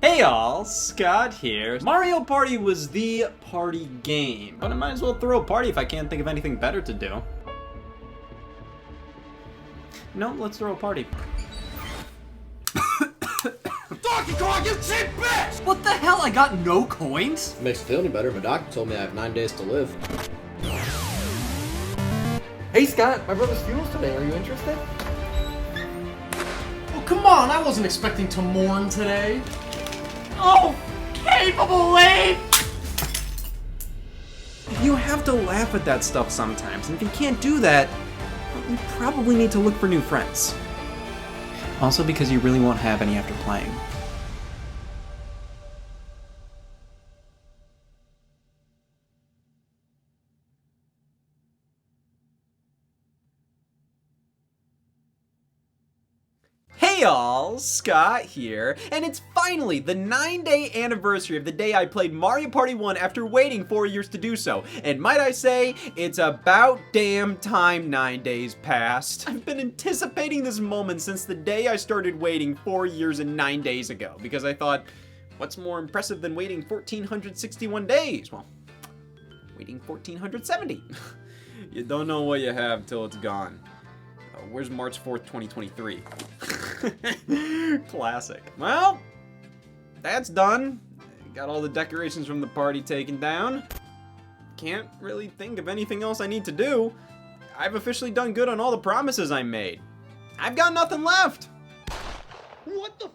Hey all, Scott here. Mario Party was the party game, but I might as well throw a party if I can't think of anything better to do. No, let's throw a party. Donkey Kong, you cheap bitch! What the hell? I got no coins? It makes me feel any better. My doctor told me I have 9 days to live. Hey Scott, my brother's funeral's today. Are you interested? Oh, come on. I wasn't expecting to mourn today. Oh, capable ape! You have to laugh at that stuff sometimes, and if you can't do that, you probably need to look for new friends. Also because you really won't have any after playing. Hey all, Scott here, and it's finally the 9-day anniversary of the day I played Mario Party 1 after waiting 4 years to do so. And might I say, it's about damn time 9 days passed. I've been anticipating this moment since the day I started waiting 4 years and 9 days ago, because I thought, what's more impressive than waiting 1,461 days? Well, waiting 1,470. You don't know what you have till it's gone. Where's March 4th, 2023? Classic. Well, that's done. Got all the decorations from the party taken down. Can't really think of anything else I need to do. I've officially done good on all the promises I made. I've got nothing left. What the f***?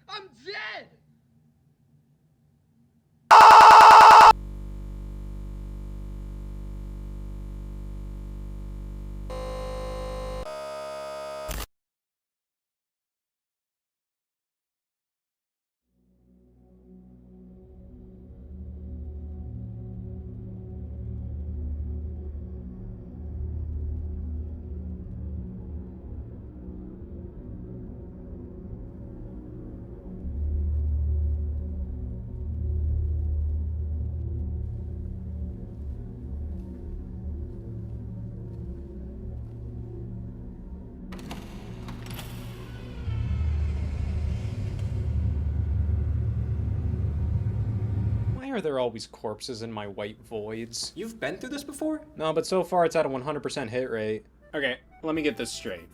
I'm dead! Why are there always corpses in my white voids? You've been through this before? No, but so far it's at a 100% hit rate. Okay, let me get this straight.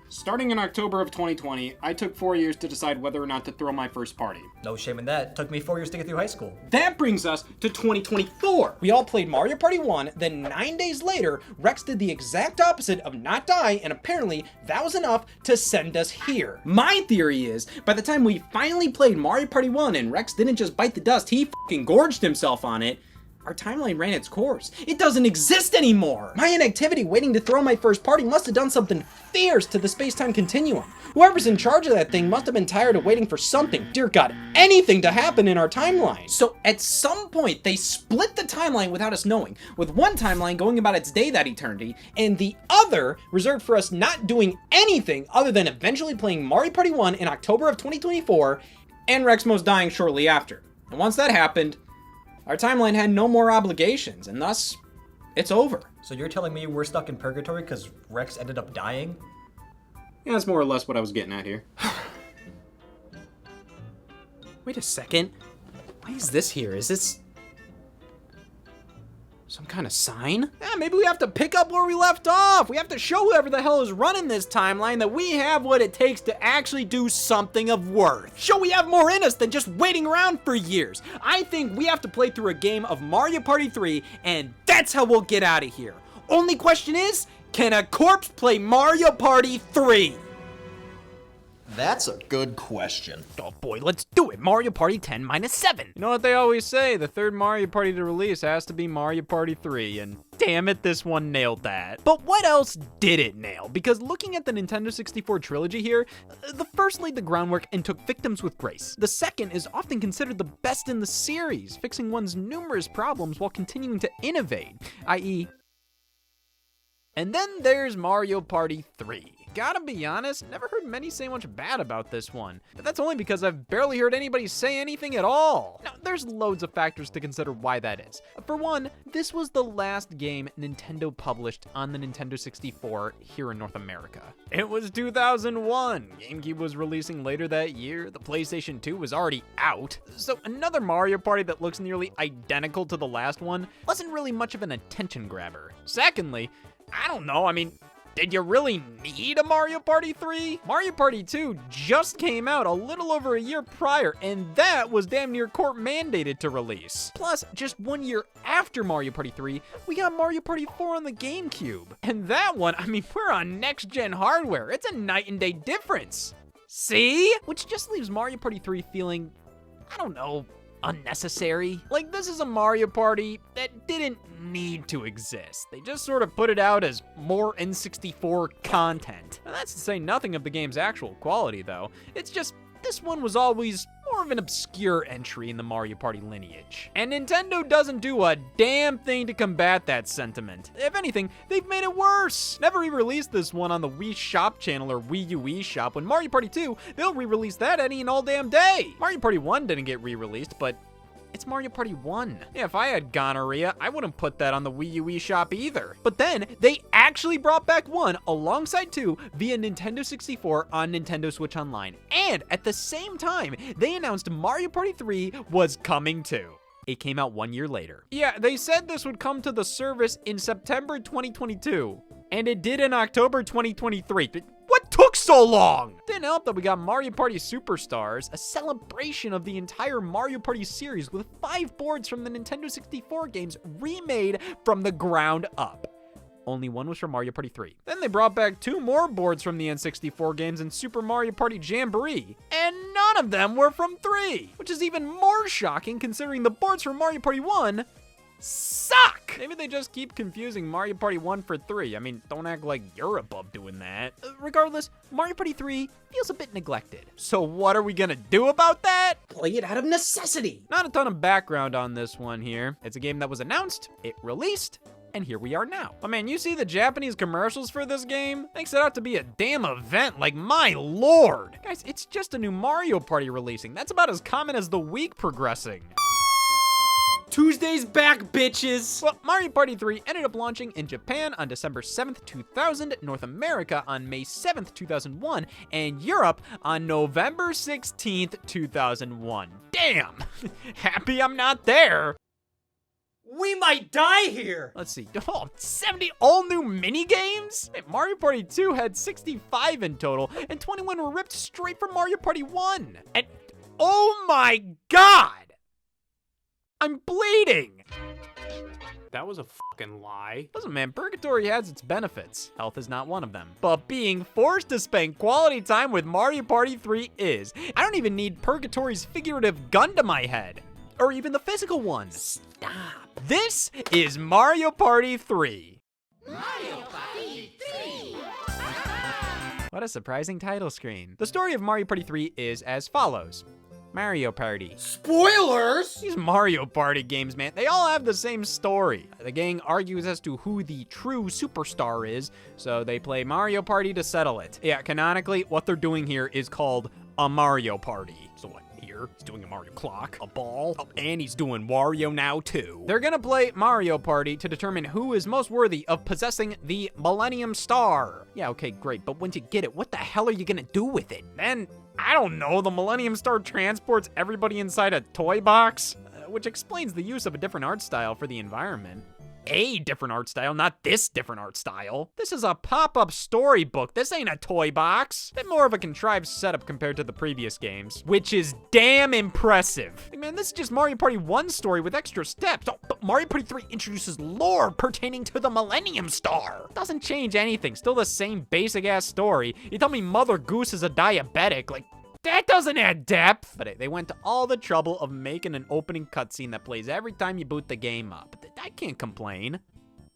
Starting in October of 2020, I took 4 years to decide whether or not to throw my first party. No shame in that. Took me 4 years to get through high school. That brings us to 2024. We all played Mario Party 1, then 9 days later, Rex did the exact opposite of not die, and apparently that was enough to send us here. My theory is, by the time we finally played Mario Party 1 and Rex didn't just bite the dust, he fucking gorged himself on it, our timeline ran its course. It doesn't exist anymore! My inactivity waiting to throw my first party must have done something fierce to the space-time continuum. Whoever's in charge of that thing must have been tired of waiting for something, dear God, anything to happen in our timeline. So at some point, they split the timeline without us knowing, with one timeline going about its day that eternity, and the other reserved for us not doing anything other than eventually playing Mario Party 1 in October of 2024, and Rexmos dying shortly after. And once that happened, our timeline had no more obligations, and thus, it's over. So you're telling me we're stuck in purgatory because Rex ended up dying? Yeah, that's more or less what I was getting at here. Wait a second. Why is this here? Is this some kind of sign? Yeah, maybe we have to pick up where we left off. We have to show whoever the hell is running this timeline that we have what it takes to actually do something of worth. Show we have more in us than just waiting around for years. I think we have to play through a game of Mario Party 3, and that's how we'll get out of here. Only question is, can a corpse play Mario Party 3? That's a good question. Oh boy, let's do it. Mario Party 10 minus 7. You know what they always say, the third Mario Party to release has to be Mario Party 3, and damn it, this one nailed that. But what else did it nail? Because looking at the Nintendo 64 trilogy here, the first laid the groundwork and took victims with grace. The second is often considered the best in the series, fixing one's numerous problems while continuing to innovate, i.e. And then there's Mario Party 3. gotta be honest, never heard many say much bad about this one. But that's only because I've barely heard anybody say anything at all. Now, there's loads of factors to consider why that is. For one, this was the last game Nintendo published on the Nintendo 64 here in North America. It was 2001. GameCube was releasing later that year. The PlayStation 2 was already out. So another Mario Party that looks nearly identical to the last one wasn't really much of an attention grabber. Secondly, I don't know, I mean, did you really need a Mario Party 3? Mario Party 2 just came out a little over a year prior, and that was damn near court mandated to release. Plus, just 1 year after Mario Party 3, we got Mario Party 4 on the GameCube. And that one, I mean, we're on next-gen hardware. It's a night and day difference. See? Which just leaves Mario Party 3 feeling, I don't know, unnecessary. Like, this is a Mario Party that didn't need to exist. They just sort of put it out as more N64 content. Now, that's to say nothing of the game's actual quality, though. It's just, this one was always more of an obscure entry in the Mario Party lineage. And Nintendo doesn't do a damn thing to combat that sentiment. If anything, they've made it worse. Never re-released this one on the Wii Shop channel or Wii U eShop. When Mario Party 2, they'll re-release that any and all damn day. Mario Party 1 didn't get re-released, but it's Mario Party 1. Yeah, if I had gonorrhea, I wouldn't put that on the Wii U eShop either. But then, they actually brought back 1 alongside 2 via Nintendo 64 on Nintendo Switch Online. And at the same time, they announced Mario Party 3 was coming too. It came out 1 year later. Yeah, they said this would come to the service in September 2022. And it did in October 2023. What took so long? Didn't help that we got Mario Party Superstars, a celebration of the entire Mario Party series with 5 boards from the Nintendo 64 games remade from the ground up. Only 1 was from Mario Party 3. Then they brought back 2 more boards from the N64 games in Super Mario Party Jamboree, and none of them were from 3, which is even more shocking considering the boards from Mario Party 1 suck! Maybe they just keep confusing Mario Party 1 for 3. I mean, don't act like you're above doing that. Regardless, Mario Party 3 feels a bit neglected. So what are we gonna do about that? Play it out of necessity. Not a ton of background on this one here. It's a game that was announced, it released, and here we are now. Oh man, you see the Japanese commercials for this game? Makes it out to be a damn event, like my lord. Guys, it's just a new Mario Party releasing. That's about as common as the week progressing. Tuesday's back, bitches! Well, Mario Party 3 ended up launching in Japan on December 7th, 2000, North America on May 7th, 2001, and Europe on November 16th, 2001. Damn! Happy I'm not there! We might die here! Let's see, 70 all-new mini-games? Hey, Mario Party 2 had 65 in total, and 21 were ripped straight from Mario Party 1. And, oh my god! I'm bleeding! That was a fucking lie. Listen, man, Purgatory has its benefits. Health is not one of them. But being forced to spend quality time with Mario Party 3 is. I don't even need Purgatory's figurative gun to my head. Or even the physical one. Stop. This is Mario Party 3. Mario Party 3! What a surprising title screen. The story of Mario Party 3 is as follows. Mario Party. Spoilers! These Mario Party games, man, they all have the same story. The gang argues as to who the true superstar is, so they play Mario Party to settle it. Yeah, canonically, what they're doing here is called a Mario Party. So what? Here, he's doing a Mario clock, a ball, and he's doing Wario now too. They're gonna play Mario Party to determine who is most worthy of possessing the Millennium Star. Yeah, okay, great, but once you get it, what the hell are you gonna do with it? Then, I don't know, the Millennium Star transports everybody inside a toy box, which explains the use of a different art style for the environment. A different art style, not this different art style. This is a pop-up storybook. This ain't a toy box. Bit more of a contrived setup compared to the previous games, which is damn impressive. Like, man, this is just Mario Party 1 story with extra steps. Oh, but Mario Party 3 introduces lore pertaining to the Millennium Star. Doesn't change anything, still the same basic-ass story. You tell me Mother Goose is a diabetic, like, that doesn't add depth. But they went to all the trouble of making an opening cutscene that plays every time you boot the game up. I can't complain.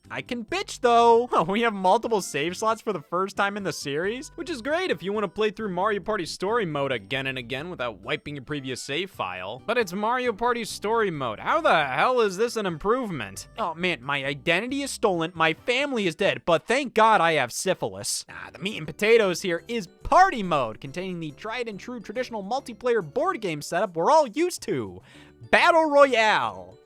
I can bitch though. We have multiple save slots for the first time in the series, which is great if you want to play through Mario Party Story Mode again and again without wiping your previous save file. But it's Mario Party Story Mode. How the hell is this an improvement? Oh man, my identity is stolen, my family is dead, but thank God I have syphilis. The meat and potatoes here is Party Mode, containing the tried and true traditional multiplayer board game setup we're all used to. Battle Royale.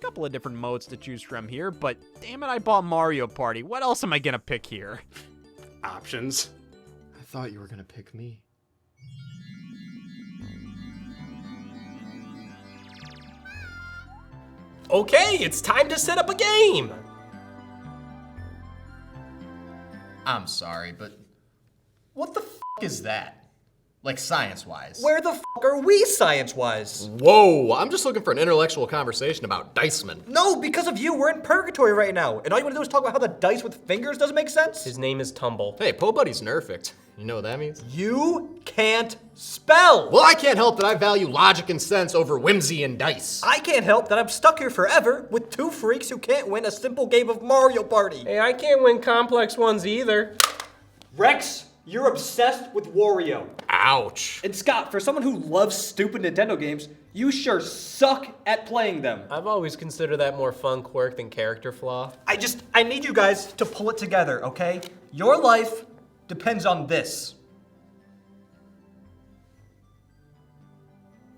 Couple of different modes to choose from here, but damn it, I bought Mario Party. What else am I gonna pick here? Options. I thought you were gonna pick me. Okay, it's time to set up a game! I'm sorry, but what the f is that? Like science-wise. Where the f are we science-wise? Whoa, I'm just looking for an intellectual conversation about Diceman. No, because of you, we're in purgatory right now. And all you wanna do is talk about how the dice with fingers doesn't make sense? His name is Tumble. Hey, Po Buddy's nerfect. You know what that means? You can't spell! Well, I can't help that I value logic and sense over whimsy and dice. I can't help that I'm stuck here forever with two freaks who can't win a simple game of Mario Party. Hey, I can't win complex ones either. Rex, you're obsessed with Wario. Ouch. And Scott, for someone who loves stupid Nintendo games, you sure suck at playing them. I've always considered that more fun quirk than character flaw. I need you guys to pull it together, okay? Your life depends on this.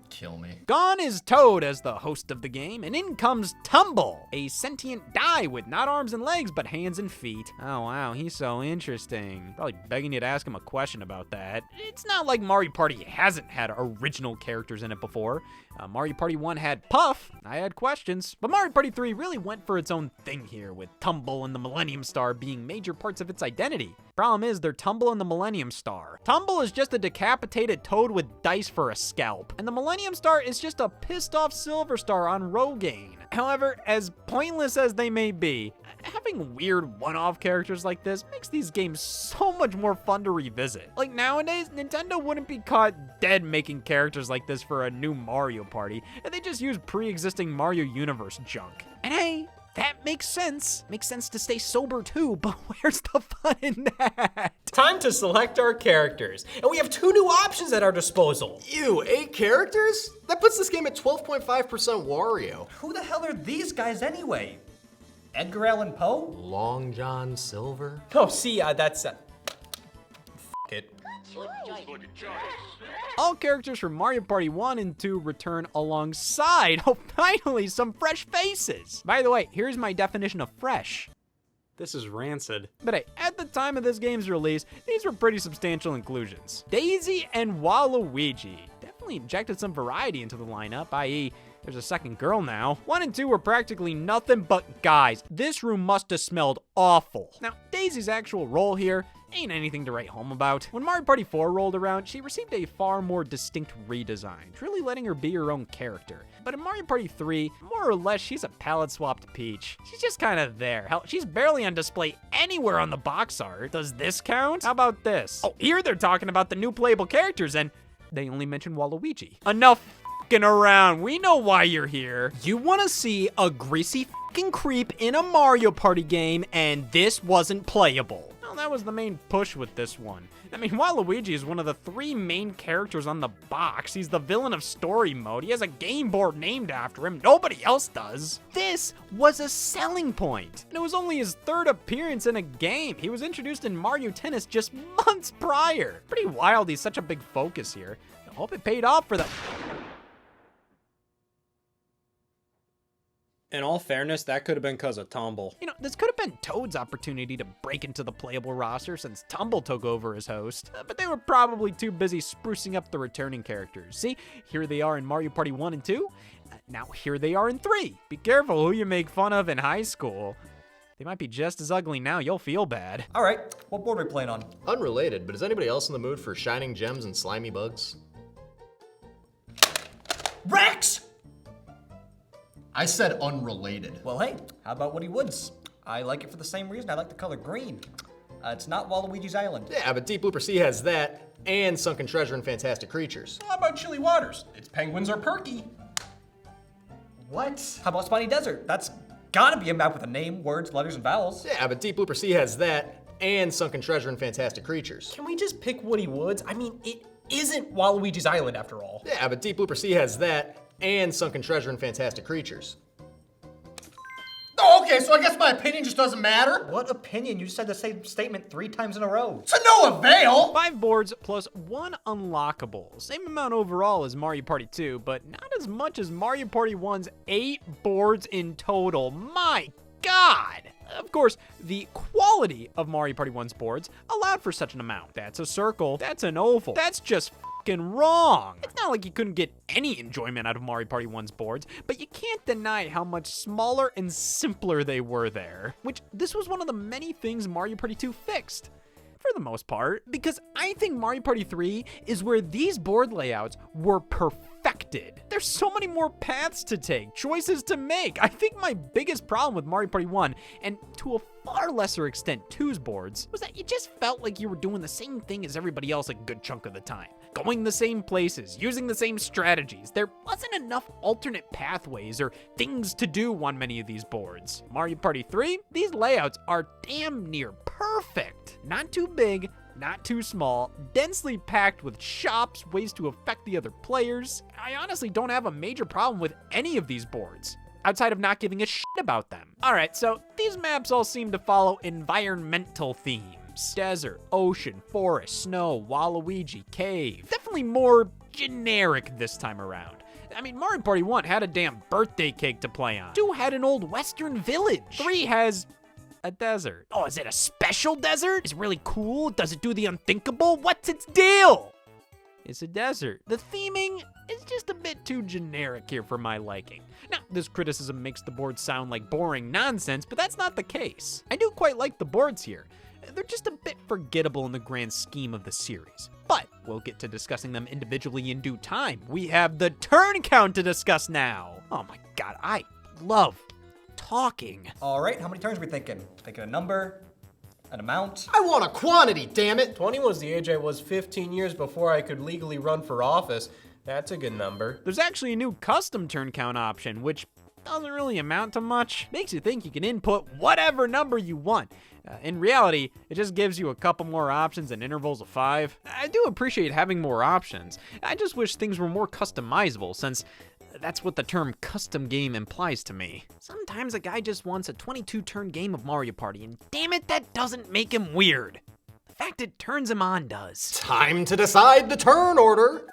Kill me. Gone is Toad as the host of the game, and in comes Tumble, a sentient die with not arms and legs, but hands and feet. Oh wow, he's so interesting. Probably begging you to ask him a question about that. It's not like Mario Party hasn't had original characters in it before. Mario Party 1 had Puff, I had questions, but Mario Party 3 really went for its own thing here, with Tumble and the Millennium Star being major parts of its identity. Problem is, they're Tumble and the Millennium Star. Tumble is just a decapitated Toad with dice for a scalp, and the Millennium Star is just a pissed off Silver Star on Rogaine. However, as pointless as they may be, having weird one-off characters like this makes these games so much more fun to revisit. Like nowadays, Nintendo wouldn't be caught dead making characters like this for a new Mario Party, and they just use pre-existing Mario Universe junk. And hey, that makes sense. Makes sense to stay sober too, but where's the fun in that? Time to select our characters, and we have 2 new options at our disposal. Ew, 8 characters? That puts this game at 12.5% Wario. Who the hell are these guys anyway? Edgar Allan Poe? Long John Silver? Oh, see, that's... F it. All characters from Mario Party 1 and 2 return alongside, oh finally, some fresh faces. By the way, here's my definition of fresh. This is rancid. But hey, at the time of this game's release, these were pretty substantial inclusions. Daisy and Waluigi definitely injected some variety into the lineup, i.e., there's a second girl now. 1 and 2 were practically nothing but guys. This room must have smelled awful. Now, Daisy's actual role here ain't anything to write home about. When Mario Party 4 rolled around, she received a far more distinct redesign, truly letting her be her own character. But in Mario Party 3, more or less, she's a palette-swapped Peach. She's just kind of there. Hell, she's barely on display anywhere on the box art. Does this count? How about this? Oh, here they're talking about the new playable characters, and they only mention Waluigi. Enough f***ing around. We know why you're here. You want to see a greasy f***ing creep in a Mario Party game, and this wasn't playable. Well, that was the main push with this one. I mean, Waluigi is one of the 3 main characters on the box. He's the villain of story mode. He has a game board named after him. Nobody else does. This was a selling point. And it was only his 3rd appearance in a game. He was introduced in Mario Tennis just months prior. Pretty wild he's such a big focus here. I hope it paid off for the... In all fairness, that could have been because of Tumble. You know, this could have been Toad's opportunity to break into the playable roster since Tumble took over as host, but they were probably too busy sprucing up the returning characters. See, here they are in Mario Party 1 and 2, now here they are in 3. Be careful who you make fun of in high school. They might be just as ugly now, you'll feel bad. All right, what board are we playing on? Unrelated, but is anybody else in the mood for shining gems and slimy bugs? Rex! I said unrelated. Well, hey, how about Woody Woods? I like it for the same reason I like the color green. It's not Waluigi's Island. Yeah, but Deep Blooper Sea has that, and Sunken Treasure and Fantastic Creatures. How about Chilly Waters? Its penguins are perky. What? How about Spiny Desert? That's gotta be a map with a name, words, letters, and vowels. Yeah, but Deep Blooper Sea has that and Sunken Treasure and Fantastic Creatures. Can we just pick Woody Woods? I mean, it isn't Waluigi's Island after all. Yeah, but Deep Blooper Sea has that and Sunken Treasure and Fantastic Creatures. Oh, okay, so I guess my opinion just doesn't matter? What opinion? You said the same statement 3 times in a row. To no avail! 5 boards plus 1 unlockable. Same amount overall as Mario Party 2, but not as much as Mario Party 1's 8 boards in total. My God! Of course, the quality of Mario Party 1's boards allowed for such an amount. That's a circle, that's an oval, that's just fucking wrong. It's not like you couldn't get any enjoyment out of Mario Party 1's boards, but you can't deny how much smaller and simpler they were there. Which, this was one of the many things Mario Party 2 fixed. For the most part, because I think Mario Party 3 is where these board layouts were perfected. There's so many more paths to take, choices to make. I think my biggest problem with Mario Party 1, and to a far lesser extent 2's boards, was that you just felt like you were doing the same thing as everybody else a good chunk of the time. Going the same places, using the same strategies. There wasn't enough alternate pathways or things to do on many of these boards. Mario Party 3, these layouts are damn near perfect. Not too big, not too small, densely packed with shops, ways to affect the other players. I honestly don't have a major problem with any of these boards, outside of not giving a shit about them. Alright, so these maps all seem to follow environmental themes. Desert, ocean, forest, snow, Waluigi, cave. Definitely more generic this time around. I mean, Mario Party 1 had a damn birthday cake to play on. 2 had an old western village. 3 has a desert. Oh, is it a special desert? Is it really cool? Does it do the unthinkable? What's its deal? It's a desert. The theming is just a bit too generic here for my liking. Now, this criticism makes the boards sound like boring nonsense, but that's not the case. I do quite like the boards here. They're just a bit forgettable in the grand scheme of the series. But we'll get to discussing them individually in due time. We have the turn count to discuss now. Oh my God, I love talking. All right, how many turns are we thinking? Thinking a number, an amount? I want a quantity, damn it! 20 was the age I was 15 years before I could legally run for office. That's a good number. There's actually a new custom turn count option, which doesn't really amount to much. Makes you think you can input whatever number you want. In reality, it just gives you a couple more options and intervals of 5. I do appreciate having more options. I just wish things were more customizable, since that's what the term custom game implies to me. Sometimes a guy just wants a 22-turn game of Mario Party, and damn it, that doesn't make him weird. The fact it turns him on does. Time to decide the turn order.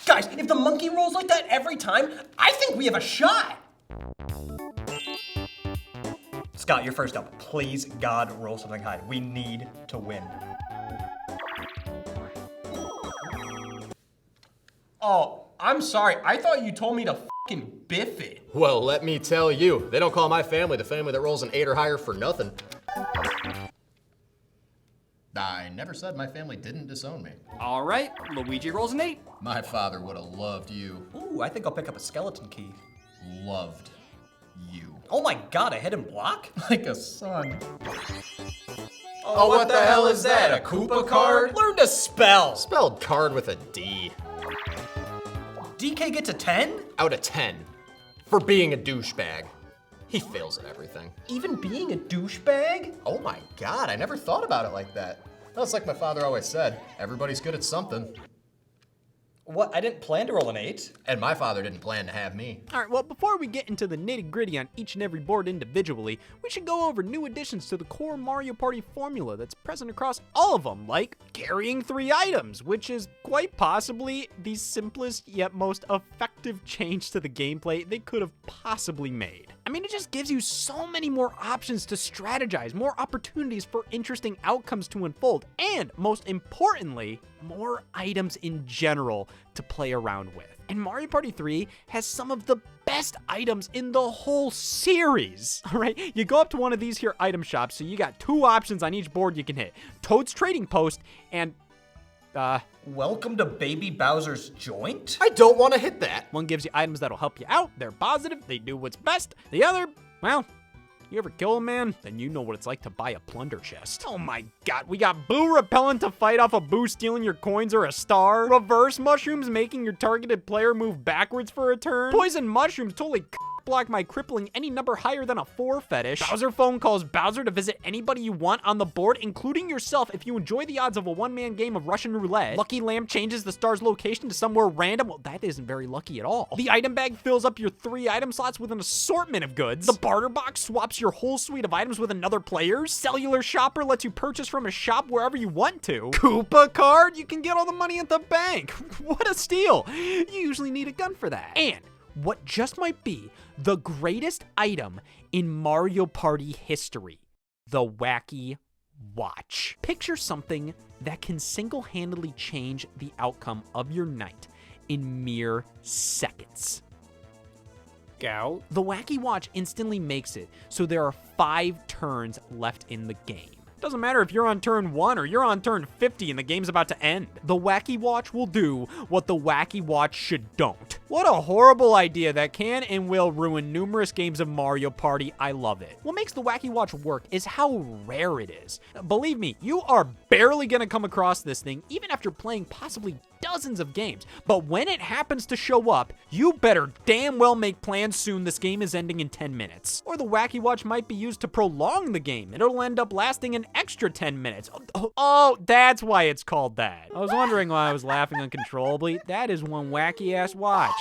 Guys, if the monkey rolls like that every time, I think we have a shot. Scott, you're first up. Please, God, roll something high. We need to win. Oh, I'm sorry. I thought you told me to fucking biff it. Well, let me tell you, they don't call my family the family that rolls an 8 or higher for nothing. I never said my family didn't disown me. All right, Luigi rolls an 8. My father would have loved you. Ooh, I think I'll pick up a skeleton key. Loved you. Oh my God, a hidden block? Like a son. Oh, what the hell is that? A Koopa card? Learn to spell. Spelled card with a D. DK gets a 10? Out of 10. For being a douchebag. He fails at everything. Even being a douchebag? Oh my God, I never thought about it like that. That's like my father always said, everybody's good at something. What, I didn't plan to roll an 8. And my father didn't plan to have me. Alright, well, before we get into the nitty-gritty on each and every board individually, we should go over new additions to the core Mario Party formula that's present across all of them, like carrying 3 items, which is quite possibly the simplest yet most effective change to the gameplay they could have possibly made. I mean, it just gives you so many more options to strategize, more opportunities for interesting outcomes to unfold, and most importantly, more items in general to play around with. And Mario Party 3 has some of the best items in the whole series. All right, you go up to one of these here item shops, so you got 2 options on each board you can hit. Toad's Trading Post and, Welcome to Baby Bowser's Joint? I don't want to hit that. one gives you items that'll help you out. They're positive, they do what's best. The other, well, You ever kill a man? Then you know what it's like to buy a plunder chest. Oh my god, we got Boo Repellent to fight off a Boo stealing your coins or a star. Reverse Mushrooms making your targeted player move backwards for a turn. Poison Mushrooms totally block my crippling any number higher than a 4 fetish. Bowser phone calls Bowser to visit anybody you want on the board, including yourself if you enjoy the odds of a one-man game of Russian roulette. Lucky Lamp changes the star's location to somewhere random. Well, that isn't very lucky at all. The item bag fills up your 3 item slots with an assortment of goods. The barter box swaps your whole suite of items with another player's. Cellular Shopper lets you purchase from a shop wherever you want to. Koopa Card, you can get all the money at the bank. What a steal. You usually need a gun for that. And what just might be the greatest item in Mario Party history, the Wacky Watch. Picture something that can single-handedly change the outcome of your night in mere seconds. Gout. The Wacky Watch instantly makes it so there are 5 turns left in the game. Doesn't matter if you're on turn 1 or you're on turn 50 and the game's about to end. The Wacky Watch will do what the Wacky Watch should don't. What a horrible idea that can and will ruin numerous games of Mario Party. I love it. What makes the Wacky Watch work is how rare it is. Believe me, you are barely gonna come across this thing even after playing possibly dozens of games. But when it happens to show up, you better damn well make plans soon. This game is ending in 10 minutes. Or the Wacky Watch might be used to prolong the game. It'll end up lasting an extra 10 minutes. Oh, that's why it's called that. I was wondering why I was laughing uncontrollably. That is one wacky ass watch.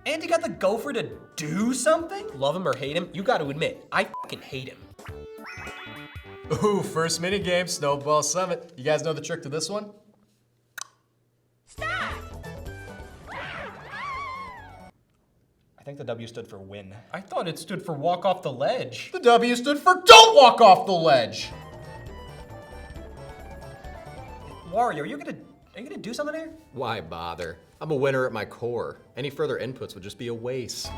And you got the gopher to do something? Love him or hate him, you gotta admit, I fucking hate him. Ooh, first mini game, Snowball Summit. You guys know the trick to this one? I think the W stood for win. I thought it stood for walk off the ledge. The W stood for don't walk off the ledge. Wario, are you gonna do something here? Why bother? I'm a winner at my core. Any further inputs would just be a waste.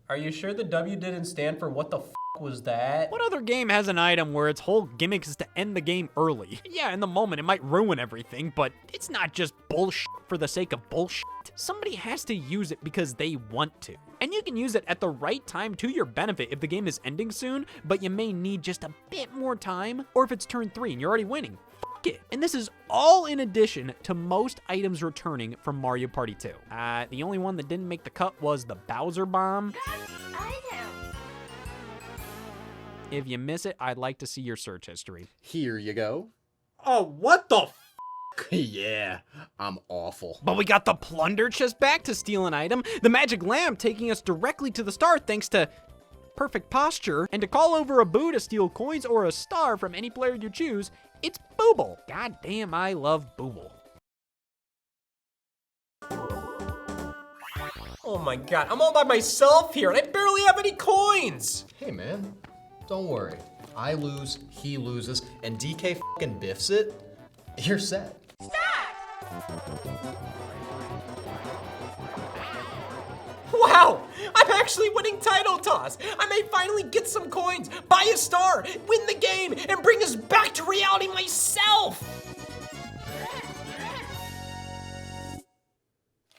Are you sure the W didn't stand for what the f was that? What other game has an item where its whole gimmick is to end the game early? Yeah, in the moment it might ruin everything, but it's not just bullshit for the sake of bullshit. Somebody has to use it because they want to. And you can use it at the right time to your benefit if the game is ending soon, but you may need just a bit more time, or if it's turn 3 and you're already winning. It. And this is all in addition to most items returning from Mario Party 2. The only one that didn't make the cut was the Bowser Bomb. If you miss it, I'd like to see your search history. Here you go. Oh, what the f***? Yeah, I'm awful. But we got the plunder chest back to steal an item, the magic lamp taking us directly to the star thanks to perfect posture, and to call over a Boo to steal coins or a star from any player you choose, it's Booble. God damn, I love Booble. Oh my god, I'm all by myself here and I barely have any coins! Hey man, don't worry. I lose, he loses, and DK fucking biffs it. You're set. Wow! I'm actually winning title toss! I may finally get some coins, buy a star, win the game, and bring us back to reality myself!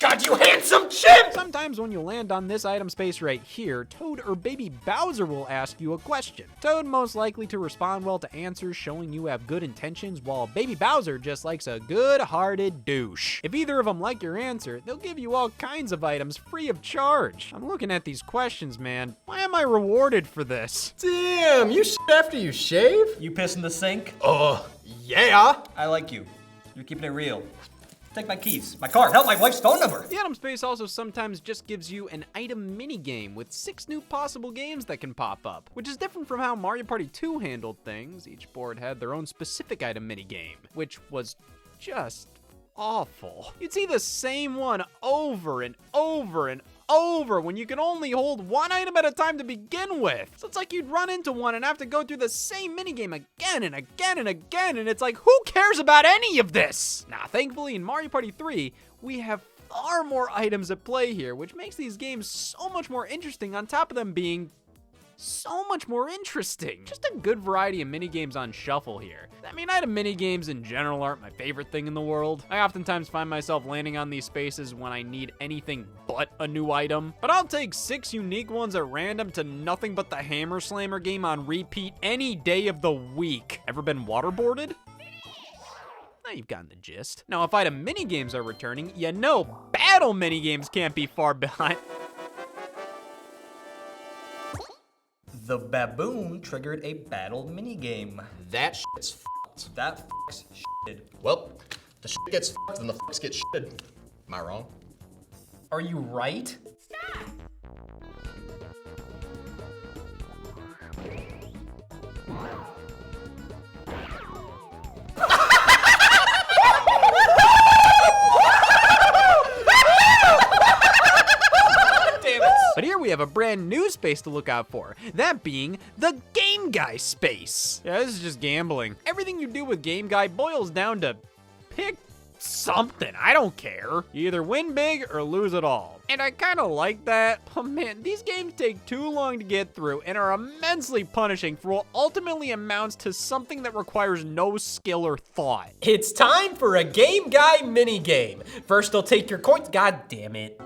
God, you handsome chimp! Sometimes when you land on this item space right here, Toad or Baby Bowser will ask you a question. Toad most likely to respond well to answers showing you have good intentions, while Baby Bowser just likes a good-hearted douche. If either of them like your answer, they'll give you all kinds of items free of charge. I'm looking at these questions, man. Why am I rewarded for this? Damn, you shit after you shave? You piss in the sink? Yeah. I like you. You're keeping it real. Take my keys, my card, help, my wife's phone number. The item space also sometimes just gives you an item mini-game with 6 new possible games that can pop up, which is different from how Mario Party 2 handled things. Each board had their own specific item mini-game, which was just awful. You'd see the same one over and over and over when you can only hold one item at a time to begin with. So it's like you'd run into one and have to go through the same minigame again and again and again, and it's like, who cares about any of this? Now, thankfully in Mario Party 3, we have far more items at play here, which makes these games so much more interesting on top of them being so much more interesting. Just a good variety of minigames on shuffle here. I mean, item minigames in general aren't my favorite thing in the world. I oftentimes find myself landing on these spaces when I need anything but a new item. But I'll take 6 unique ones at random to nothing but the Hammer Slammer game on repeat any day of the week. Ever been waterboarded? You've gotten the gist. Now, if item minigames are returning, you know battle minigames can't be far behind. The baboon triggered a battle minigame. That shit's fucked. That f***s shitted. Well, the shit gets fucked and the fucks get shitted. Am I wrong? Are you right? But here we have a brand new space to look out for, that being the Game Guy space. Yeah, this is just gambling. Everything you do with Game Guy boils down to pick something, I don't care. You either win big or lose it all. And I kind of like that, but man, these games take too long to get through and are immensely punishing for what ultimately amounts to something that requires no skill or thought. It's time for a Game Guy minigame. First, they'll take your coins. God damn it.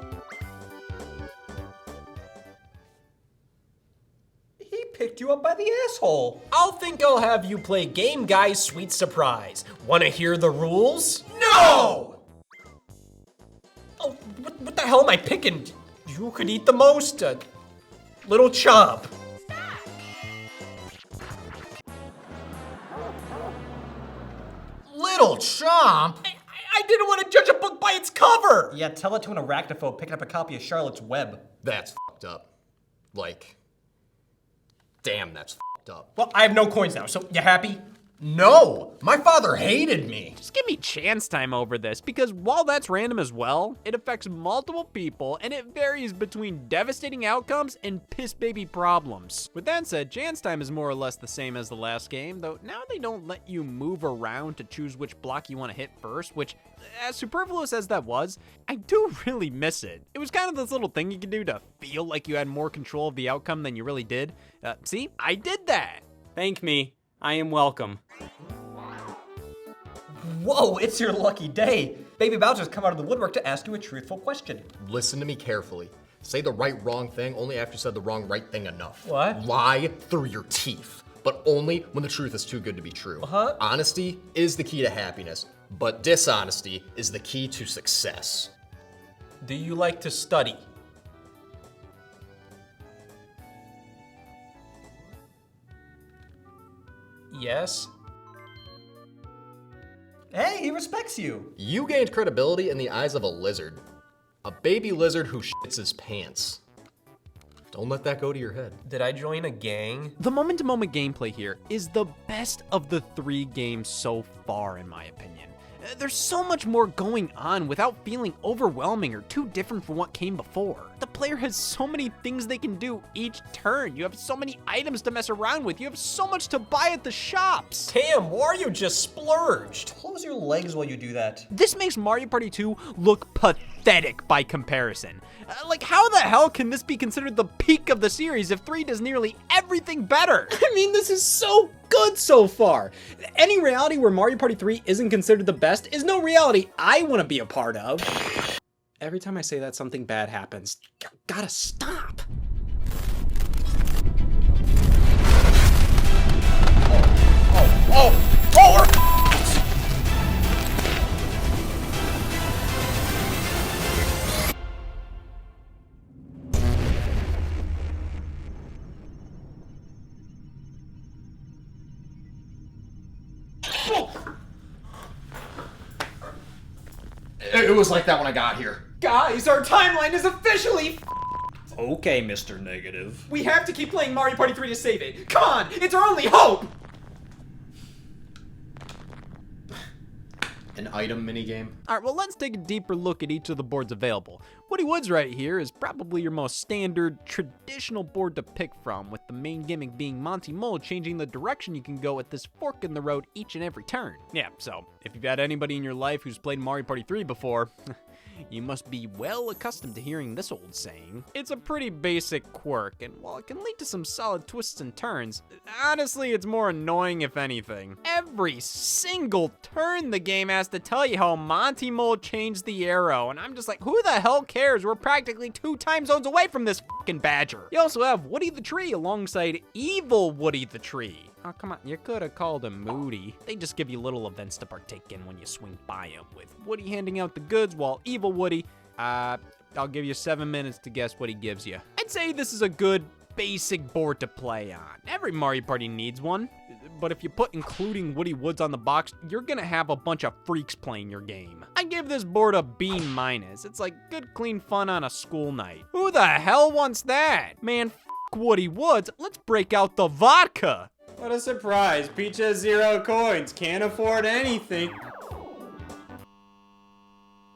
He picked you up by the asshole. I'll think I'll have you play Game Guy's Sweet Surprise. Wanna hear the rules? No! Oh, what the hell am I picking? Who could eat the most? Little Chomp. Little Chomp? I didn't want to judge a book by its cover! Yeah, tell it to an arachnophobe picking up a copy of Charlotte's Web. That's fucked up. Like, damn, that's fucked up. Well, I have no coins now, so you happy? No! My father hated me! Just give me chance time over this, because while that's random as well, it affects multiple people and it varies between devastating outcomes and piss baby problems. With that said, chance time is more or less the same as the last game, though now they don't let you move around to choose which block you want to hit first, which, as superfluous as that was, I do really miss it. It was kind of this little thing you could do to feel like you had more control of the outcome than you really did. See, I did that. Thank me. I am welcome. Whoa, it's your lucky day. Baby Bowser's come out of the woodwork to ask you a truthful question. Listen to me carefully. Say the right wrong thing only after you said the wrong right thing enough. What? Lie through your teeth, but only when the truth is too good to be true. Uh-huh. Honesty is the key to happiness, but dishonesty is the key to success. Do you like to study? Yes. Hey, he respects you. You gained credibility in the eyes of a lizard. A baby lizard who shits his pants. Don't let that go to your head. Did I join a gang? The moment-to-moment gameplay here is the best of the 3 games so far, in my opinion. There's so much more going on without feeling overwhelming or too different from what came before. The player has so many things they can do each turn. You have so many items to mess around with. You have so much to buy at the shops. Damn, Wario just splurged. Close your legs while you do that. This makes Mario Party 2 look pathetic by comparison. Like, how the hell can this be considered the peak of the series if 3 does nearly everything better? I mean, this is so good so far. Any reality where Mario Party 3 isn't considered the best is no reality I want to be a part of. Every time I say that, something bad happens. Gotta stop. It was like that when I got here. Guys, our timeline is officially Okay, Mr. Negative. We have to keep playing Mario Party 3 to save it. Come on, it's our only hope! An item minigame? All right, well, let's take a deeper look at each of the boards available. Woody Woods right here is probably your most standard, traditional board to pick from, with the main gimmick being Monty Mole changing the direction you can go at this fork in the road each and every turn. Yeah, so if you've had anybody in your life who's played Mario Party 3 before, you must be well accustomed to hearing this old saying. It's a pretty basic quirk, and while it can lead to some solid twists and turns, honestly, it's more annoying if anything. Every single turn the game has to tell you how Monty Mole changed the arrow, and I'm just like, who the hell cares? We're practically 2 time zones away from this fucking badger. You also have Woody the Tree alongside Evil Woody the Tree. Oh, come on, you could have called him Moody. They just give you little events to partake in when you swing by him, with Woody handing out the goods while Evil Woody, I'll give you 7 minutes to guess what he gives you. I'd say this is a good basic board to play on. Every Mario Party needs one, but if you put including Woody Woods on the box, you're gonna have a bunch of freaks playing your game. I give this board a B-. It's like good clean fun on a school night. Who the hell wants that? Man, f*** Woody Woods, let's break out the vodka. What a surprise. Peach has 0 coins. Can't afford anything.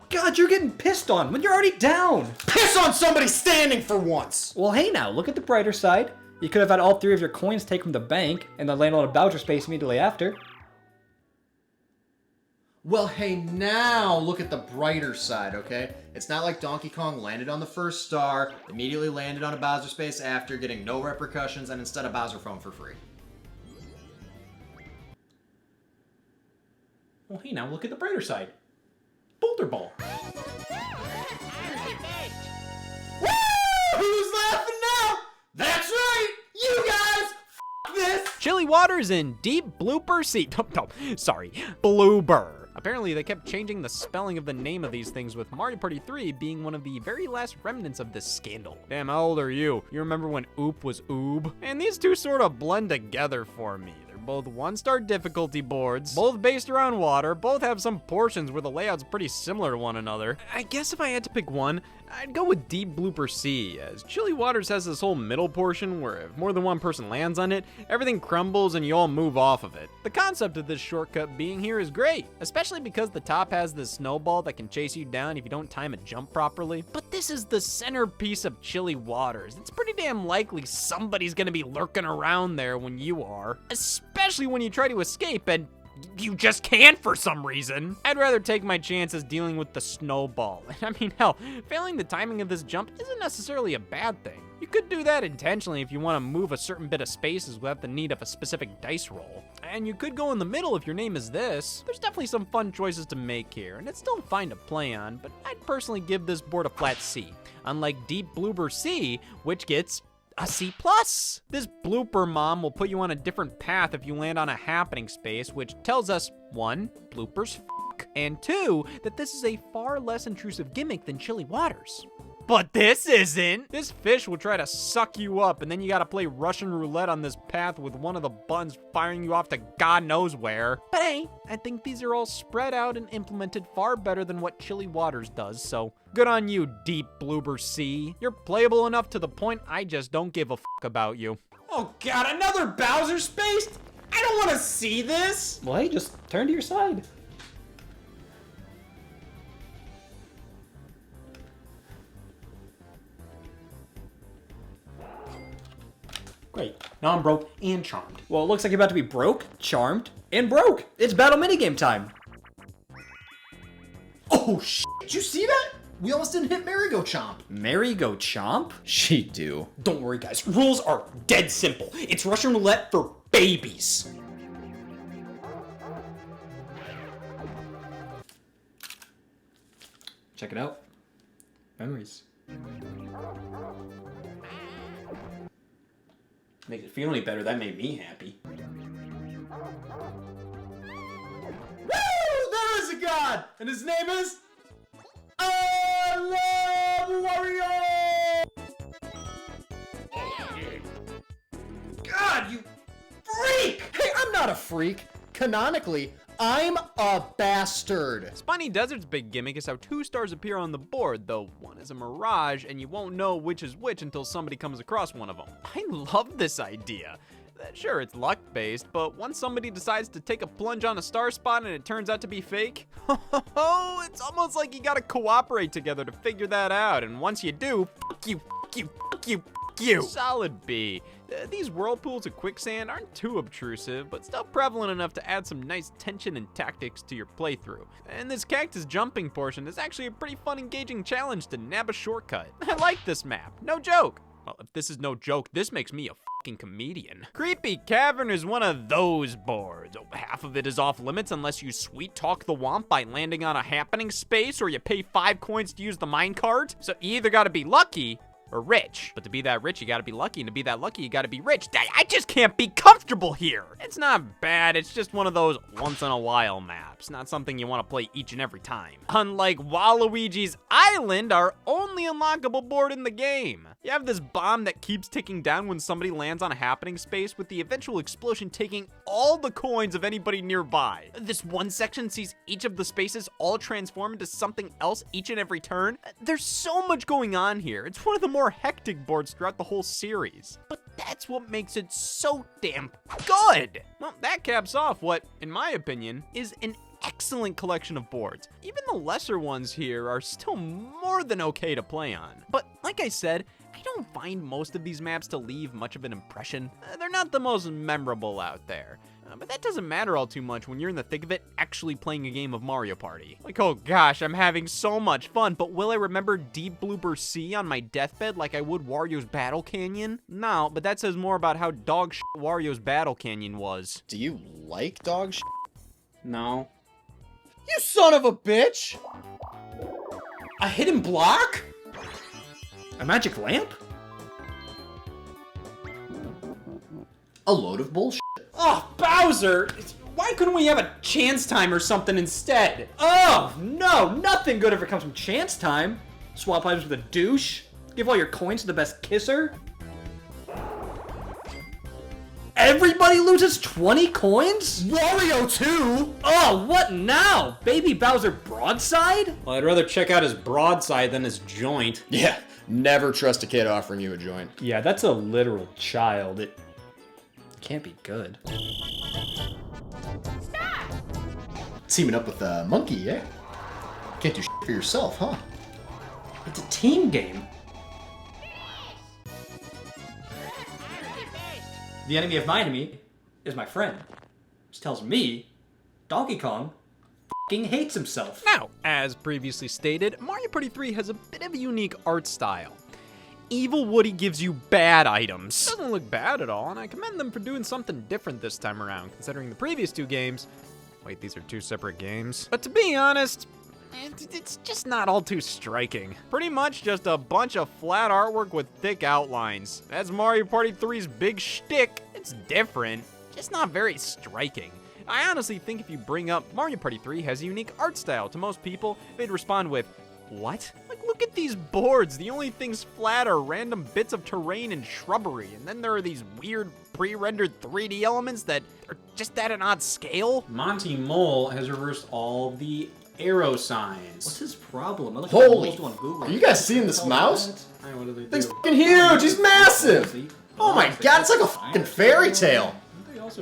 God, you're getting pissed on when you're already down. Piss on somebody standing for once! Well, hey now, look at the brighter side. You could have had all 3 of your coins taken from the bank and then land on a Bowser space immediately after. Well, hey, now look at the brighter side, okay? It's not like Donkey Kong landed on the first star, immediately landed on a Bowser space after, getting no repercussions, and instead a Bowser phone for free. Well, hey, now look at the brighter side. Boulder Ball. Woo! Who's laughing now? That's right! You guys! F*** this! Chili Waters in Deep Blooper Sea. No, sorry, Bloober. Apparently, they kept changing the spelling of the name of these things, with Mario Party 3 being one of the very last remnants of this scandal. Damn, how old are you? You remember when Oop was Oob? And these two sort of blend together for me. They're both 1-star difficulty boards, both based around water, both have some portions where the layout's pretty similar to one another. I guess if I had to pick one, I'd go with Deep Blooper Sea, as Chili Waters has this whole middle portion where if more than one person lands on it, everything crumbles and you all move off of it. The concept of this shortcut being here is great, especially because the top has this snowball that can chase you down if you don't time a jump properly. But this is the centerpiece of Chili Waters. It's pretty damn likely somebody's gonna be lurking around there when you are, especially when you try to escape and you just can't for some reason. I'd rather take my chances dealing with the snowball. I mean, hell, failing the timing of this jump isn't necessarily a bad thing. You could do that intentionally if you want to move a certain bit of spaces without the need of a specific dice roll. And you could go in the middle if your name is this. There's definitely some fun choices to make here, and it's still fine to play on, but I'd personally give this board a flat C, unlike Deep Bloober Sea, which gets a C+. This blooper mom will put you on a different path if you land on a happening space, which tells us 1, bloopers f***, and 2, that this is a far less intrusive gimmick than Chili Waters. But this isn't! This fish will try to suck you up, and then you gotta play Russian roulette on this path with one of the buttons firing you off to God knows where. But hey, I think these are all spread out and implemented far better than what Chili Waters does, so good on you, Deep Bloober Sea. You're playable enough to the point I just don't give a f*** about you. Oh God, another Bowser space? I don't want to see this! Well, hey, just turn to your side. Great, now I'm broke and charmed. Well, it looks like you're about to be broke, charmed, and broke. It's battle minigame time. Oh, shit! Did you see that? We almost didn't hit Merry-Go Chomp. Merry-Go Chomp? She do. Don't worry guys, rules are dead simple. It's Russian roulette for babies. Check it out. Memories. Makes it feel any better, that made me happy. Woo! There is a god! And his name is... I love Wario! God, you freak! Hey, I'm not a freak. Canonically, I'm a bastard. Spiny Desert's big gimmick is how 2 stars appear on the board, though one is a mirage and you won't know which is which until somebody comes across one of them. I love this idea. Sure, it's luck-based, but once somebody decides to take a plunge on a star spot and it turns out to be fake, it's almost like you gotta cooperate together to figure that out, and once you do, fuck you, fuck you, fuck you, fuck you. Solid B. These whirlpools of quicksand aren't too obtrusive, but still prevalent enough to add some nice tension and tactics to your playthrough. And this cactus jumping portion is actually a pretty fun, engaging challenge to nab a shortcut. I like this map, no joke. Well, if this is no joke, this makes me a fucking comedian. Creepy Cavern is one of those boards. Half of it is off limits unless you sweet talk the womp by landing on a happening space or you pay 5 coins to use the minecart. So you either gotta be lucky or rich. But to be that rich, you gotta be lucky, and to be that lucky, you gotta be rich. I just can't be comfortable here. It's not bad, it's just one of those once-in-a-while maps. Not something you want to play each and every time. Unlike Waluigi's Island, our only unlockable board in the game. You have this bomb that keeps ticking down when somebody lands on a happening space, with the eventual explosion taking all the coins of anybody nearby. This one section sees each of the spaces all transform into something else each and every turn. There's so much going on here. It's one of the more hectic boards throughout the whole series. But that's what makes it so damn good. Well, that caps off what, in my opinion, is an excellent collection of boards. Even the lesser ones here are still more than okay to play on. But like I said, I don't find most of these maps to leave much of an impression. They're not the most memorable out there. But that doesn't matter all too much when you're in the thick of it actually playing a game of Mario Party. Like, oh gosh, I'm having so much fun, but will I remember Deep Bloober Sea on my deathbed like I would Wario's Battle Canyon? No, but that says more about how dog shit Wario's Battle Canyon was. Do you like dog shit? No. You son of a bitch! A hidden block? A magic lamp? A load of bullshit. Oh, Bowser! Why couldn't we have a chance time or something instead? Oh, no, nothing good ever comes from chance time. Swap items with a douche? Give all your coins to the best kisser? Everybody loses 20 coins? Wario too! Oh, what now? Baby Bowser broadside? Well, I'd rather check out his broadside than his joint. Yeah, never trust a kid offering you a joint. Yeah, that's a literal child. It can't be good. Teaming up with a monkey, eh? Can't do shit for yourself, huh? It's a team game. The enemy of my enemy is my friend. Which tells me Donkey Kong f***ing hates himself. Now, as previously stated, Mario Party 3 has a bit of a unique art style. Evil Woody gives you bad items. Doesn't look bad at all, and I commend them for doing something different this time around, considering the previous 2 games. Wait, these are 2 separate games? But to be honest, it's just not all too striking. Pretty much just a bunch of flat artwork with thick outlines. That's Mario Party 3's big shtick. It's different, just not very striking. I honestly think if you bring up Mario Party 3 has a unique art style, to most people, they'd respond with, what? Like, look at these boards. The only things flat are random bits of terrain and shrubbery, and then there are these weird pre-rendered 3D elements that are just at an odd scale. Monty Mole has reversed all the arrow signs. What's his problem? I look Holy at on Google. Are you guys seeing this mouse? What do they do? Thing's fucking huge! He's massive! Oh my god, it's like a fucking fairy tale!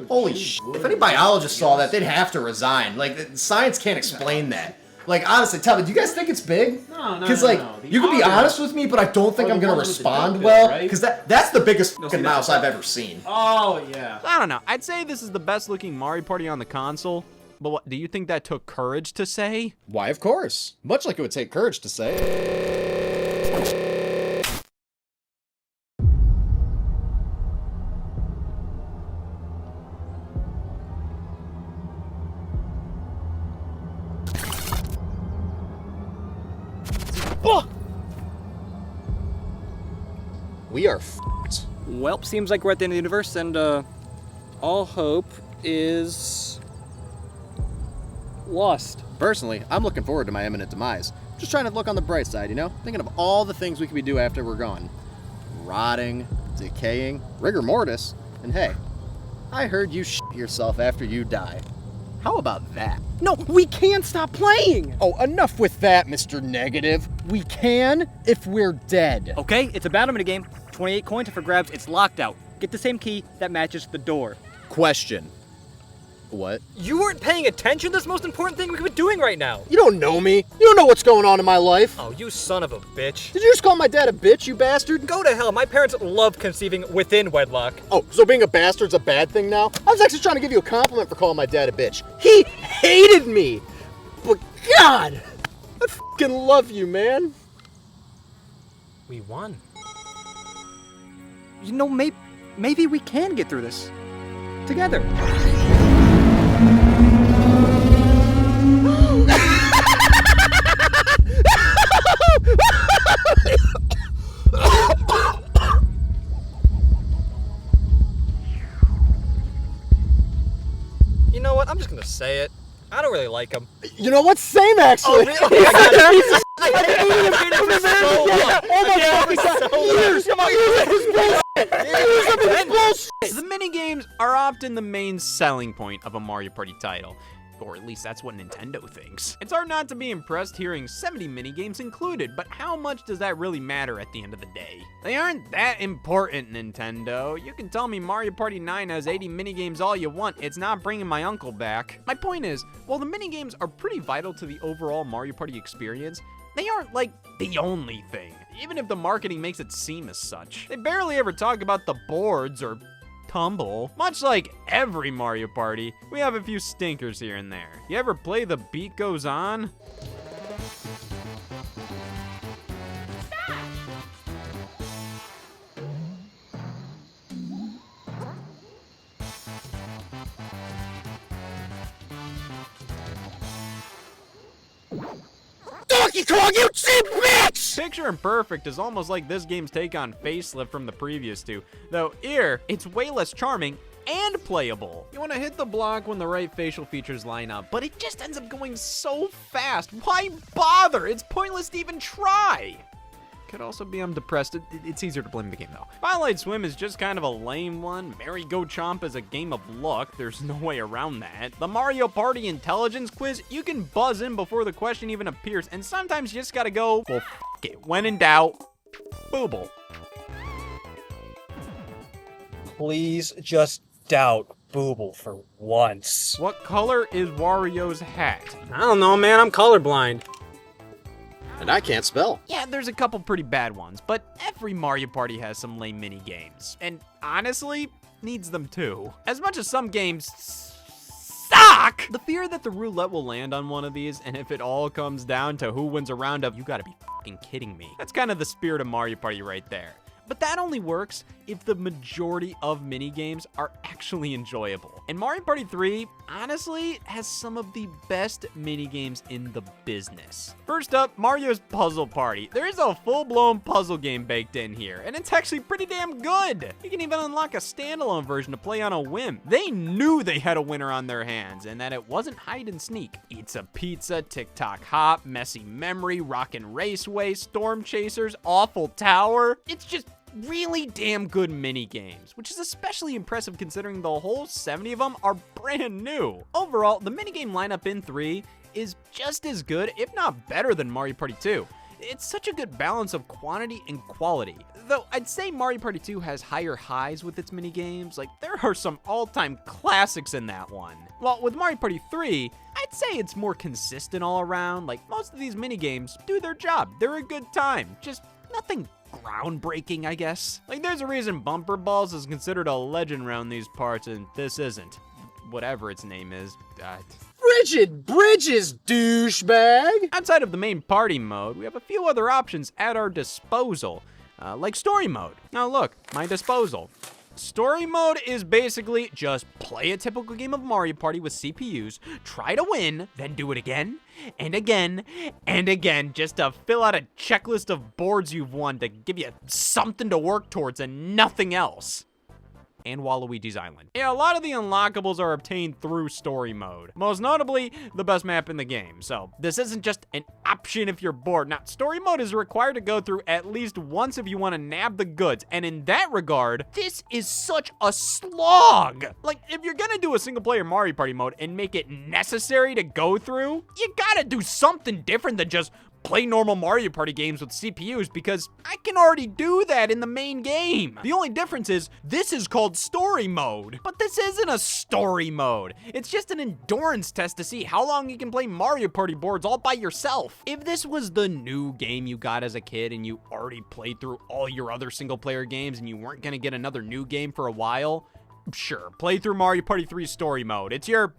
Holy shit. If any biologist saw that, they'd have to resign. Like, science can't explain that. Like, honestly, tell me, do you guys think it's big? No. Because, like, you can be honest with me, but I don't think I'm gonna respond well. Because that's the biggest fucking mouse I've ever seen. Oh, yeah. I don't know. I'd say this is the best looking Mario Party on the console. But what, do you think that took courage to say? Why, of course. Much like it would take courage to say. We are f***ed. Well, seems like we're at the end of the universe, and all hope is lost. Personally, I'm looking forward to my imminent demise. Just trying to look on the bright side, you know? Thinking of all the things we could be doing after we're gone. Rotting, decaying, rigor mortis, and hey, I heard you shit yourself after you die. How about that? No, we can't stop playing! Oh, enough with that, Mr. Negative. We can if we're dead. Okay, it's a battle minigame. 28 coins are for grabs. It's locked out. get the same key that matches the door. Question. What? You weren't paying attention? That's the most important thing we could be doing right now. You don't know me. You don't know what's going on in my life. Oh, you son of a bitch. Did you just call my dad a bitch, you bastard? Go to hell. My parents love conceiving within wedlock. Oh, so being a bastard's a bad thing now? I was actually trying to give you a compliment for calling my dad a bitch. He hated me. But God, I fucking love you, man. We won. You know, maybe we can get through this together. You know what? I'm just gonna say it. I don't really like him. You know what? Same, actually. Oh, really? I hated him for so long. The minigames are often the main selling point of a Mario Party title. Or at least that's what Nintendo thinks. It's hard not to be impressed hearing 70 minigames included, but how much does that really matter at the end of the day? They aren't that important, Nintendo. You can tell me Mario Party 9 has 80 minigames all you want, it's not bringing my uncle back. My point is, while the minigames are pretty vital to the overall Mario Party experience, they aren't like the only thing, even if the marketing makes it seem as such. They barely ever talk about the boards or tumble. Much like every Mario Party, we have a few stinkers here and there. You ever play The Beat Goes On? Donkey Kong, you cheap bitch! Picture Imperfect is almost like this game's take on Facelift from the previous two, though here, it's way less charming and playable. You want to hit the block when the right facial features line up, but it just ends up going so fast. Why bother? It's pointless to even try. Could also be I'm depressed. It's easier to blame the game though. Twilight Swim is just kind of a lame one. Merry Go Chomp is a game of luck. There's no way around that. The Mario Party Intelligence Quiz, you can buzz in before the question even appears, and sometimes you just gotta go, well, f it. When in doubt, booble. Please just doubt Booble for once. What color is Wario's hat? I don't know, man. I'm colorblind. And I can't spell. Yeah, there's a couple pretty bad ones, but every Mario Party has some lame mini games. And honestly, needs them too. As much as some games suck, the fear that the roulette will land on one of these, and if it all comes down to who wins a round of, you gotta be fucking kidding me. That's kind of the spirit of Mario Party right there. But that only works if the majority of minigames are actually enjoyable. And Mario Party 3, honestly, has some of the best minigames in the business. First up, Mario's Puzzle Party. There is a full-blown puzzle game baked in here, and it's actually pretty damn good. You can even unlock a standalone version to play on a whim. They knew they had a winner on their hands, and that it wasn't hide and sneak. Eats a Pizza, Tick-Tock Hop, Messy Memory, Rockin' Raceway, Storm Chasers, Awful Tower. It's just really damn good mini games, which is especially impressive considering the whole 70 of them are brand new. Overall, the minigame lineup in 3 is just as good, if not better than Mario Party 2. It's such a good balance of quantity and quality. Though I'd say Mario Party 2 has higher highs with its minigames, like there are some all-time classics in that one. While with Mario Party 3, I'd say it's more consistent all around, like most of these minigames do their job, they're a good time, just nothing groundbreaking, I guess. Like, there's a reason Bumper Balls is considered a legend around these parts, and this isn't. Whatever its name is. Rigid Bridges, douchebag! Outside of the main party mode, we have a few other options at our disposal, like story mode. Now look, my disposal. Story mode is basically just play a typical game of Mario Party with CPUs, try to win, then do it again, and again, and again, just to fill out a checklist of boards you've won to give you something to work towards and nothing else. And Waluigi's Island. Yeah, a lot of the unlockables are obtained through story mode. Most notably, the best map in the game. So this isn't just an option if you're bored. Now, story mode is required to go through at least once if you want to nab the goods. And in that regard, this is such a slog. Like, if you're gonna do a single player Mario Party mode and make it necessary to go through, you gotta do something different than just play normal Mario Party games with CPUs because I can already do that in the main game. The only difference is this is called story mode. But this isn't a story mode. It's just an endurance test to see how long you can play Mario Party boards all by yourself. If this was the new game you got as a kid and you already played through all your other single player games and you weren't gonna get another new game for a while, sure, play through Mario Party 3 story mode. It's your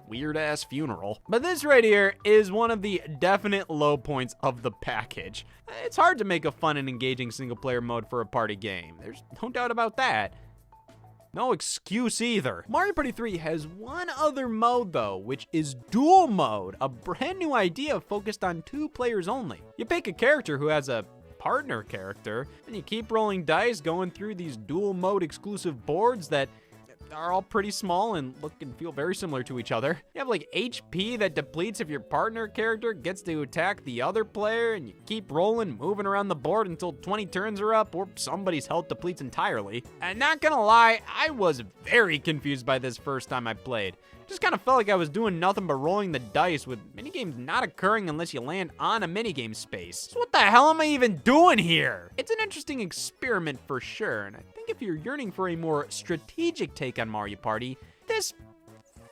weird-ass funeral. But this right here is one of the definite low points of the package. It's hard to make a fun and engaging single-player mode for a party game. There's no doubt about that. No excuse either. Mario Party 3 has one other mode though, which is dual mode, a brand new idea focused on 2 players only. You pick a character who has a partner character, and you keep rolling dice going through these dual mode exclusive boards that are all pretty small and look and feel very similar to each other. You have like HP that depletes if your partner character gets to attack the other player, and you keep rolling, moving around the board until 20 turns are up or somebody's health depletes entirely. And not gonna lie, I was very confused by this first time I played. Just kind of felt like I was doing nothing but rolling the dice with minigames not occurring unless you land on a minigame space. So what the hell am I even doing here? It's an interesting experiment for sure, and I think if you're yearning for a more strategic take on Mario Party, this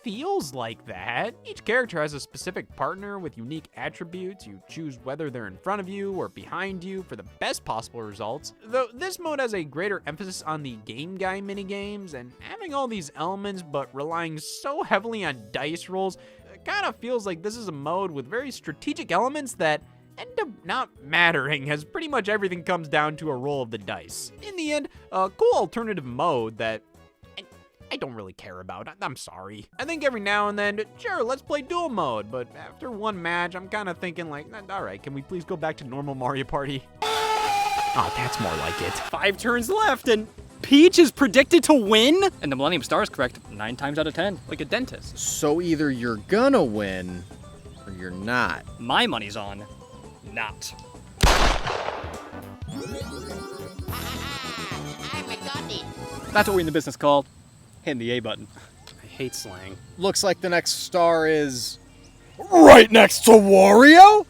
feels like that. Each character has a specific partner with unique attributes. You choose whether they're in front of you or behind you for the best possible results. Though this mode has a greater emphasis on the game guy minigames, and having all these elements but relying so heavily on dice rolls, it kind of feels like this is a mode with very strategic elements that end up not mattering, as pretty much everything comes down to a roll of the dice. In the end, a cool alternative mode that I don't really care about. I'm sorry. I think every now and then, sure, let's play dual mode, but after one match, I'm kind of thinking like, all right, can we please go back to normal Mario Party? Oh, that's more like it. 5 turns left, and Peach is predicted to win? And the Millennium Star is correct 9 times out of 10. Like a dentist. So either you're gonna win, or you're not. My money's on not. That's what we in the business call hitting the A button. I hate slang. Looks like the next star is right next to Wario?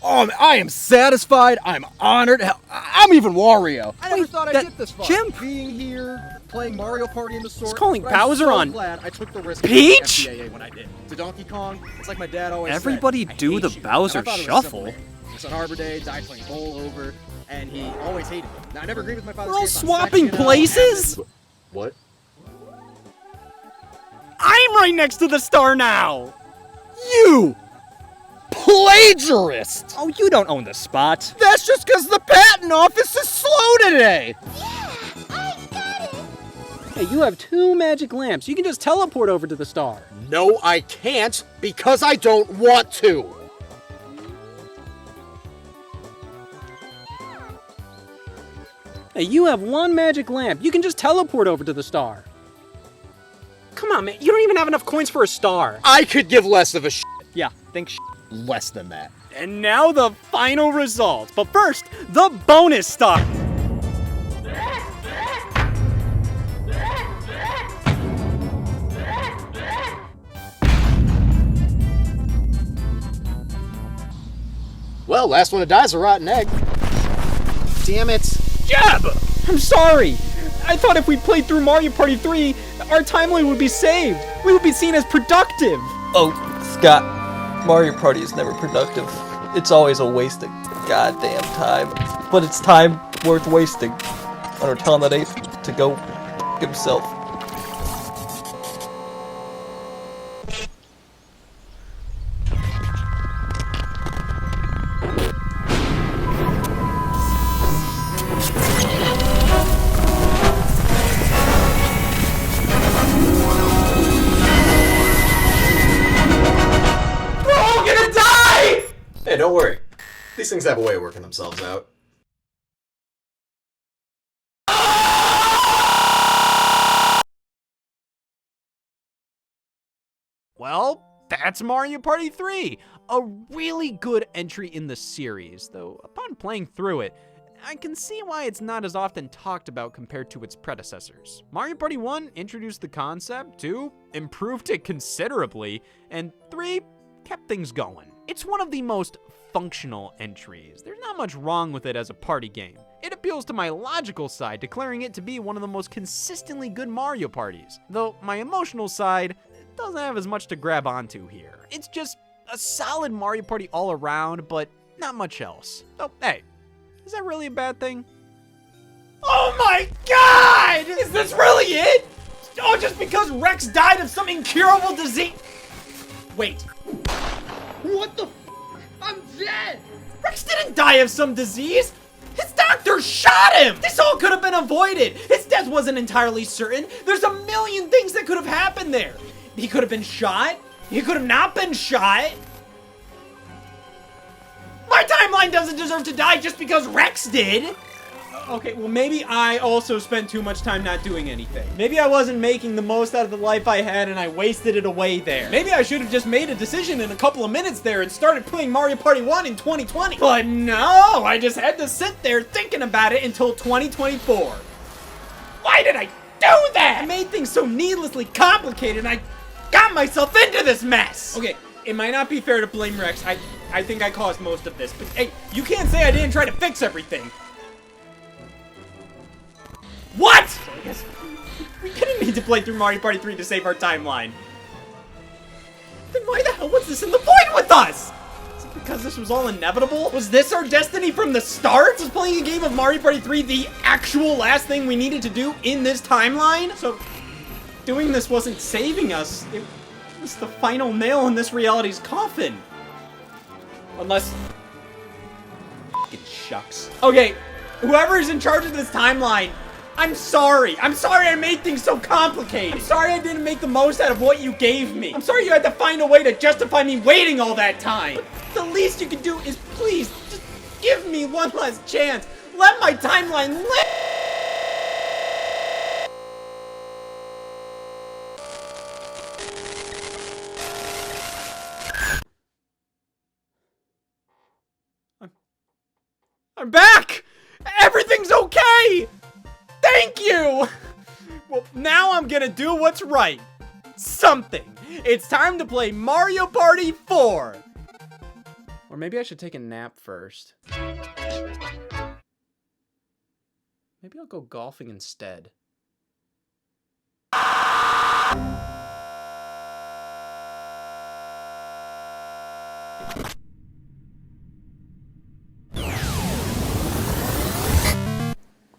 I am satisfied. I'm honored. Hell, I'm even Wario. I never thought I'd get this far. Jim! Being here, playing Mario Party in the store. He's calling but I'm Bowser so on glad I took the risk Peach? of the FBAA when I did. To Donkey Kong, it's like my dad always Everybody said, do I the hate you. Bowser And I thought it was shuffle. simple. It's on Arbor Day, died playing bowl over, and he always hated me. Now, I never agreed with my father's We're all stance on swapping sex, you know, places? What? I'm right next to the star now! You! Plagiarist! Oh, you don't own the spot. That's just because the patent office is slow today! Hey, you have 2 magic lamps. You can just teleport over to the star. No, I can't, because I don't want to! Hey, you have 1 magic lamp. You can just teleport over to the star. Come on, man. You don't even have enough coins for a star. I could give less of a Yeah, think less than that. And now the final results. But first, the bonus star. Well, last one to die is a rotten egg. Damn it. Jeb! I'm sorry. I thought if we played through Mario Party 3, our timeline would be saved. We would be seen as productive. Oh, Scott, Mario Party is never productive. It's always a waste of goddamn time. But it's time worth wasting on our telling that ape to go himself. Hey, don't worry. These things have a way of working themselves out. Well, that's Mario Party 3, a really good entry in the series, though upon playing through it, I can see why it's not as often talked about compared to its predecessors. Mario Party 1 introduced the concept, 2 improved it considerably, and 3 kept things going. It's one of the most functional entries. There's not much wrong with it as a party game. It appeals to my logical side, declaring it to be one of the most consistently good Mario parties. Though my emotional side doesn't have as much to grab onto here. It's just a solid Mario Party all around, but not much else. Oh, hey, is that really a bad thing? Oh my god! Is this really it? Oh, just because Rex died of some incurable disease? Wait. What the f? I'm dead! Rex didn't die of some disease! His doctor shot him! This all could have been avoided! His death wasn't entirely certain! There's a million things that could have happened there! He could have been shot! He could have not been shot! My timeline doesn't deserve to die just because Rex did! Okay, well maybe I also spent too much time not doing anything. Maybe I wasn't making the most out of the life I had and I wasted it away there. Maybe I should have just made a decision in a couple of minutes there and started playing Mario Party 1 in 2020. But no, I just had to sit there thinking about it until 2024. Why did I do that? I made things so needlessly complicated and I got myself into this mess. Okay, it might not be fair to blame Rex. I think I caused most of this, but hey, you can't say I didn't try to fix everything. What? So I guess we didn't need to play through Mario Party 3 to save our timeline. Then why the hell was this in the void with us? Is it because this was all inevitable? Was this our destiny from the start? Was playing a game of Mario Party 3 the actual last thing we needed to do in this timeline? So doing this wasn't saving us. It was the final nail in this reality's coffin. Unless... F***ing shucks. Okay, whoever's in charge of this timeline, I'm sorry. I'm sorry I made things so complicated. I'm sorry I didn't make the most out of what you gave me. I'm sorry you had to find a way to justify me waiting all that time. But the least you can do is please, just give me one last chance. Let my timeline live. I'm back! Everything's okay! Thank you! Well, now I'm gonna do what's right. Something. It's time to play Mario Party 4. Or maybe I should take a nap first. Maybe I'll go golfing instead.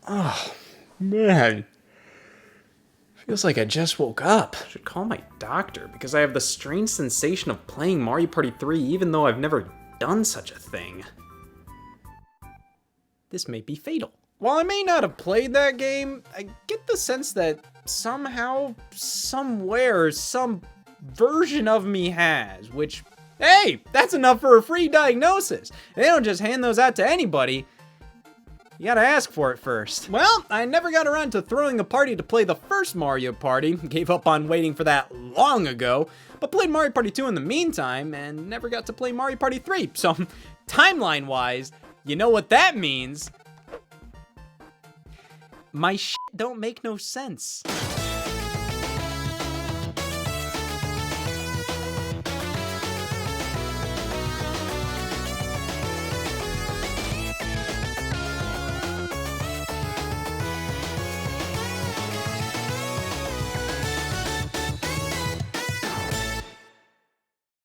Oh, man. Feels like I just woke up. I should call my doctor because I have the strange sensation of playing Mario Party 3 even though I've never done such a thing. This may be fatal. While I may not have played that game, I get the sense that somehow, somewhere, some version of me has, which, hey, that's enough for a free diagnosis. They don't just hand those out to anybody. You gotta ask for it first. Well, I never got around to throwing a party to play the first Mario Party, gave up on waiting for that long ago, but played Mario Party 2 in the meantime, and never got to play Mario Party 3, so timeline-wise, you know what that means. My shit don't make no sense.